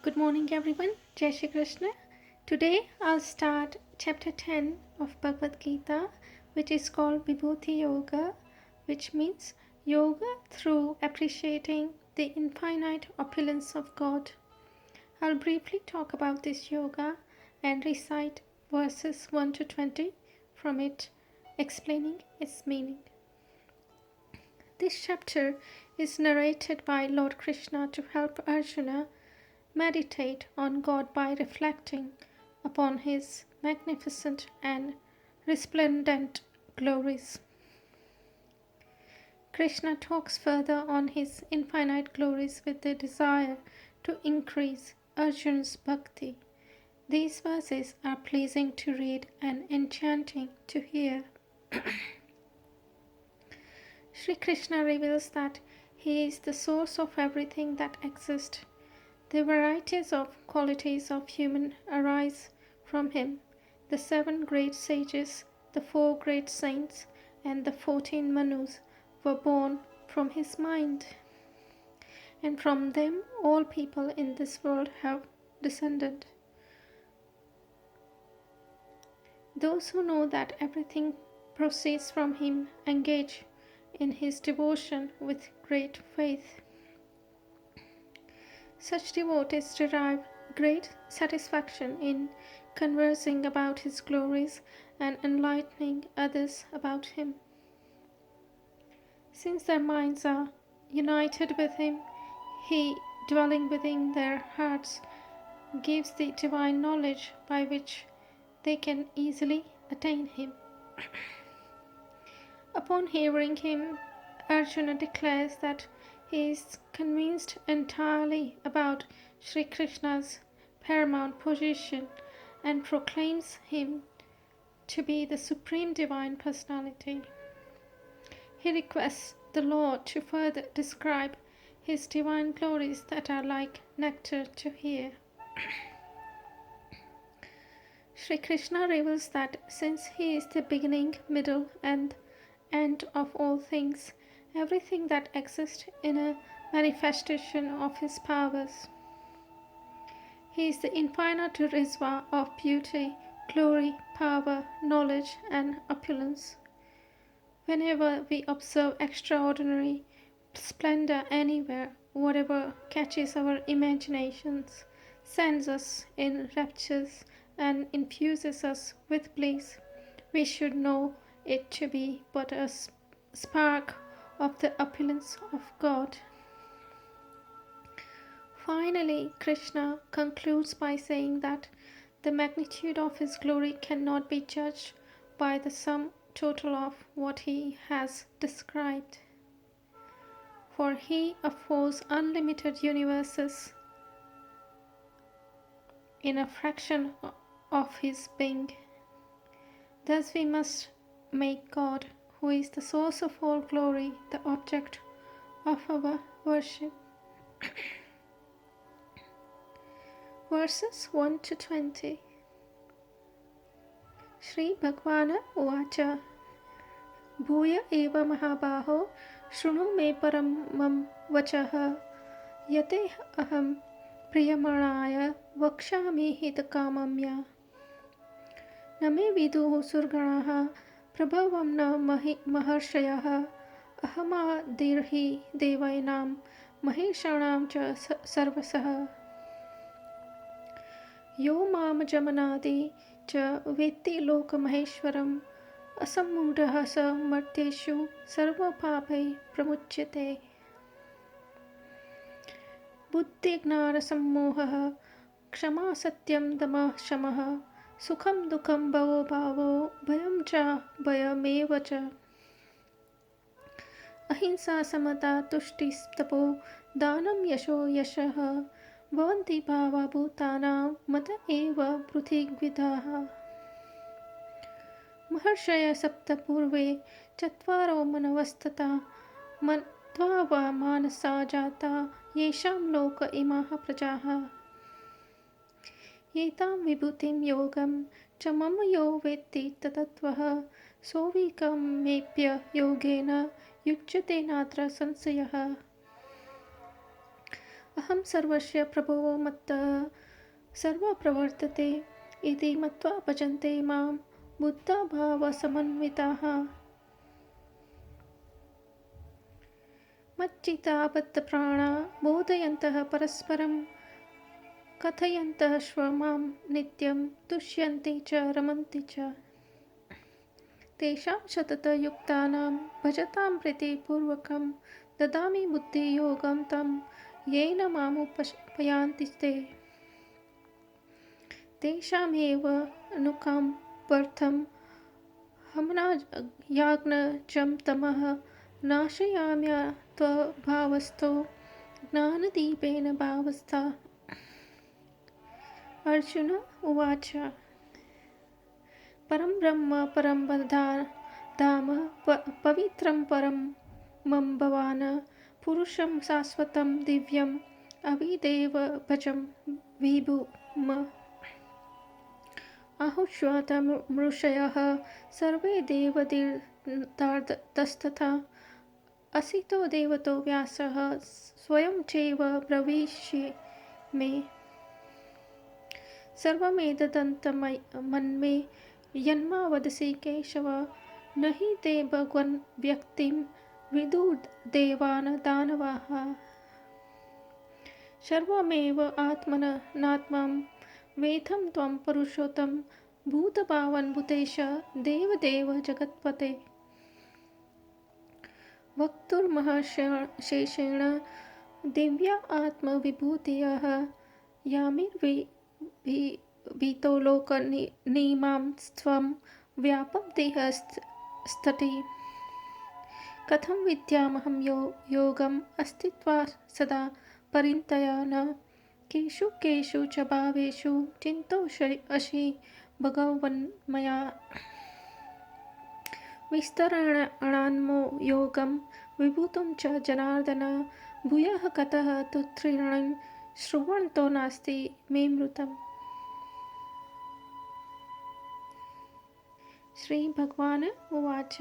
Good morning, everyone. Jai Shri Krishna. Today I'll start chapter 10 of Bhagwad Gita, which is called Vibhūti Yoga, which means yoga through appreciating the infinite opulence of God. I'll briefly talk about this yoga and recite verses 1 to 20 from it, explaining its meaning. This chapter is narrated by Lord Krishna to help Arjuna meditate on God by reflecting upon His magnificent and resplendent glories. Krishna talks further on His infinite glories with the desire to increase Arjuna's bhakti. These verses are pleasing to read and enchanting to hear. Sri Krishna reveals that He is the source of everything that exists. The varieties of qualities of human arise from Him. The 7 great sages, the 4 great saints, and the 14 Manus were born from His mind. And from them all people in this world have descended. Those who know that everything proceeds from Him engage in His devotion with great faith. Such devotees derive great satisfaction in conversing about His glories and enlightening others about Him. Since their minds are united with Him, He, dwelling within their hearts, gives the divine knowledge by which they can easily attain Him. Upon hearing Him, Arjuna declares that he is convinced entirely about Sri Krishna's paramount position and proclaims Him to be the Supreme Divine Personality. He requests the Lord to further describe His divine glories that are like nectar to hear. Sri Krishna reveals that since He is the beginning, middle, and end of all things, everything that exists in a manifestation of His powers. He is the infinite reservoir of beauty, glory, power, knowledge, and opulence. Whenever we observe extraordinary splendor anywhere, whatever catches our imaginations, sends us in raptures, and infuses us with bliss, we should know it to be but a spark of the opulence of God. Finally, Krishna concludes by saying that the magnitude of His glory cannot be judged by the sum total of what He has described. For He affords unlimited universes in a fraction of His being. Thus we must make God, who is the source of all glory, the object of our worship. Verses 1 to 20. Shri Bhagwana Uvacha Bhuya eva mahabaho shrunu me paramam vachaha yate aham priyamaraya vakshami hitakamamya name viduhu surganaha prabhavam na maharshayah ahamadirhi devainam maheshanam cha sarvasah yo mam jamanadi cha vetti lokamaheshwaram asammudah sa marteshu sarva papai pramuchyate buddhi gnana sammohah kshama satyam dama shamah sukham dukham bhavo bhavo bhayam cha bhayameva cha ahimsa samata tushti tapo danam yasho yashah bhavanti bhava bhutanam mata eva pruthigvidaha maharshaya sapta purve chatvaro manavastata mantvava manasa jata yesham loka imaha prajaha yetam vibhutim yogam cha mama yo vetti tatatvaha sovikam mepya yogena yujyate natra sansayah Aham sarvasya prabhavo mattah sarva pravartate iti matva bhajante mam buddha bhava samanvitaha. Majjita baddha prana bodhayantah parasparam kathayantah shvamam nityam tushyanti cha ramanti cha. Tesham shatata yuktanam bhajatam priti purvakam dadami buddhi yogam tam yena mamupayanti te. Tesham eva anukam partham hamna yagna jam tamah nashayamya tva bhavasto gnanadipena bhavastha. Arjuna uvacha Param Brahma Param Dhama Pavitram Param Mambhavana Purusham Sasvatam Divyam Avideva Bhajam Vibhūma Ahushvata Mrushayah Sarve Devadir Tardastatha Asito Devato Vyasah Swayam Cheva Bravishi Me सर्वमेतदन्तं मन्मे यन्मा वदसि केशव न हि ते भगवन् व्यक्तिं विदुर्देवान् दानवाः सर्वमेव आत्मनात्मं वेदं त्वं पुरुषोत्तम भूतभावन् भूतेश देवदेव जगत्पते वक्तुर्महर्षेषेण दिव्या आत्मविभूतयः यामिर्वीतो लोकनिमां त्वं व्यापद्देह स्तति कथं विद्यामहं योगम् अस्तित्वा सदा परिन्तया न केषु केषु च भावेषु चिन्तोषि भगवन्मया विस्तरणान्मो योगं विभूतं च जनार्दन भूयः कतः तुत्रीणं श्रुण्वन्तो नास्ति मे मृतम्. श्री भगवान उवाच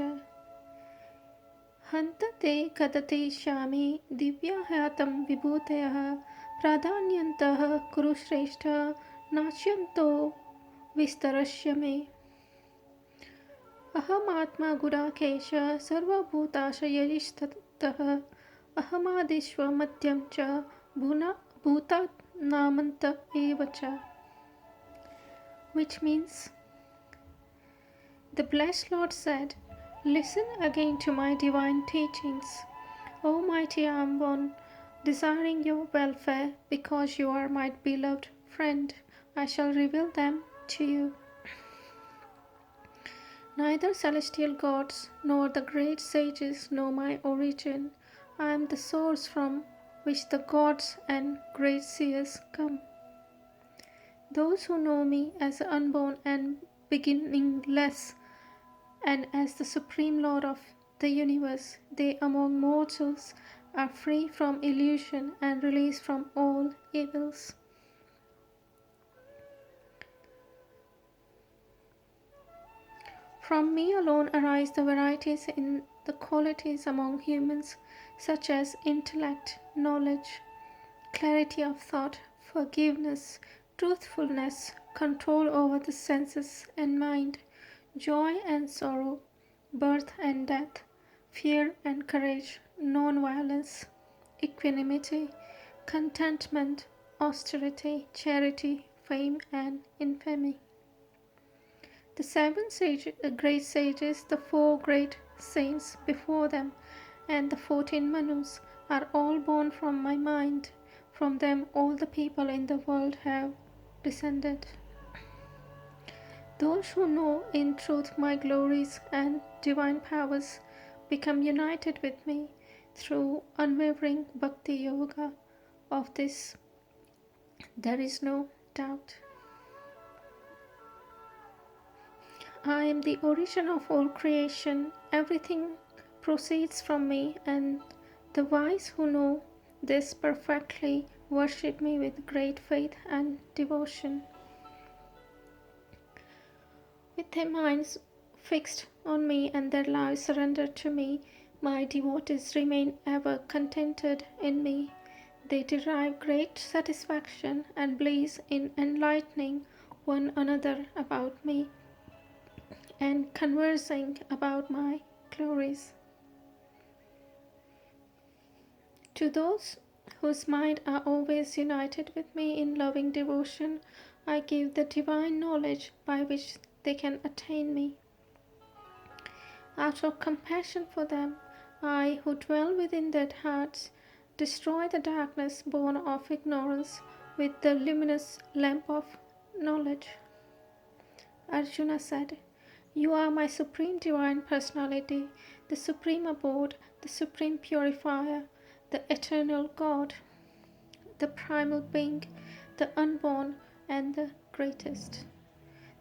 हन्त ते कदतिष्यामि दिव्याह्यातं विभूतयः प्राधान्यन्तः कुरु श्रेष्ठ नाश्यन्तो विस्तरस्य मे अहमात्मा गुडाकेश सर्वभूताशयैस्ततः अहमादिष्व मध्यं च भूतानामन्त एव च. Which means, the blessed Lord said, listen again to my divine teachings. O mighty armed one, desiring your welfare because you are my beloved friend, I shall reveal them to you. Neither celestial gods nor the great sages know my origin. I am the source from which the gods and great seers come. Those who know me as the unborn and beginningless, and as the Supreme Lord of the universe, they among mortals are free from illusion and released from all evils. From me alone arise the varieties in the qualities among humans, such as intellect, knowledge, clarity of thought, forgiveness, truthfulness, control over the senses and mind, joy and sorrow, birth and death, fear and courage, non-violence, equanimity, contentment, austerity, charity, fame and infamy. The great sages, the 4 great saints before them, and the 14 Manus are all born from my mind. From them all the people in the world have descended. Those who know in truth my glories and divine powers become united with me through unwavering bhakti yoga. Of this there is no doubt. I am the origin of all creation. Everything proceeds from me, and the wise who know this perfectly worship me with great faith and devotion. With their minds fixed on me and their lives surrendered to me, my devotees remain ever contented in me. They derive great satisfaction and bliss in enlightening one another about me and conversing about my glories. To those whose minds are always united with me in loving devotion, I give the divine knowledge by which they can attain me. Out of compassion for them, I, who dwell within their hearts, destroy the darkness born of ignorance with the luminous lamp of knowledge. Arjuna said, "You are my supreme divine personality, the supreme abode, the supreme purifier, the eternal God, the primal being, the unborn, and the greatest."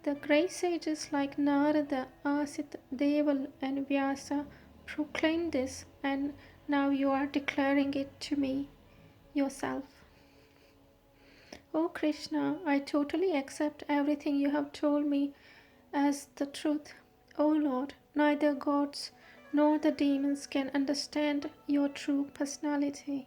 The great sages like Narada, Asit, Deval, and Vyasa proclaimed this, and now you are declaring it to me yourself. O Krishna, I totally accept everything you have told me as the truth. O Lord, neither gods nor the demons can understand your true personality.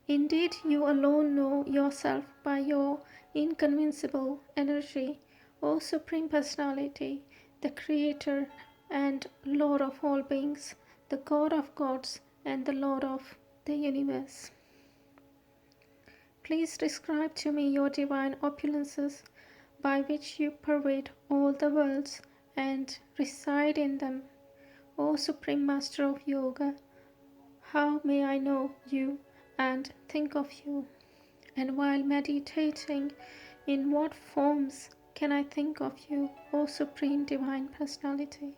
Indeed, you alone know yourself by your inconvincible energy, O Supreme Personality, the Creator and Lord of all beings, the God of gods and the Lord of the universe. Please describe to me your divine opulences by which you pervade all the worlds and reside in them. O Supreme Master of Yoga, how may I know you and think of you? And while meditating, in what forms can I think of you, O Supreme Divine Personality?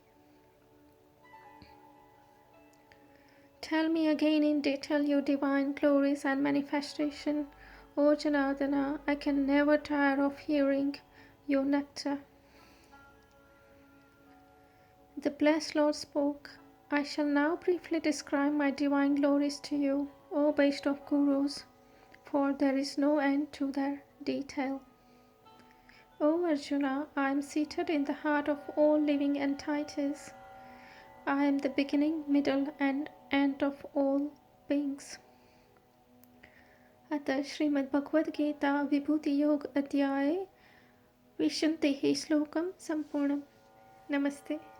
Tell me again in detail your divine glories and manifestation, O Janardana. I can never tire of hearing your nectar. The blessed Lord spoke. I shall now briefly describe my divine glories to you, O best of Gurus, for there is no end to their detail. O Arjuna, I am seated in the heart of all living entities. I am the beginning, middle, and end of all beings. अतः श्रीमद् भगवद गीता विभूति योग अध्याय 20 श्लोकम संपूर्णम। नमस्ते।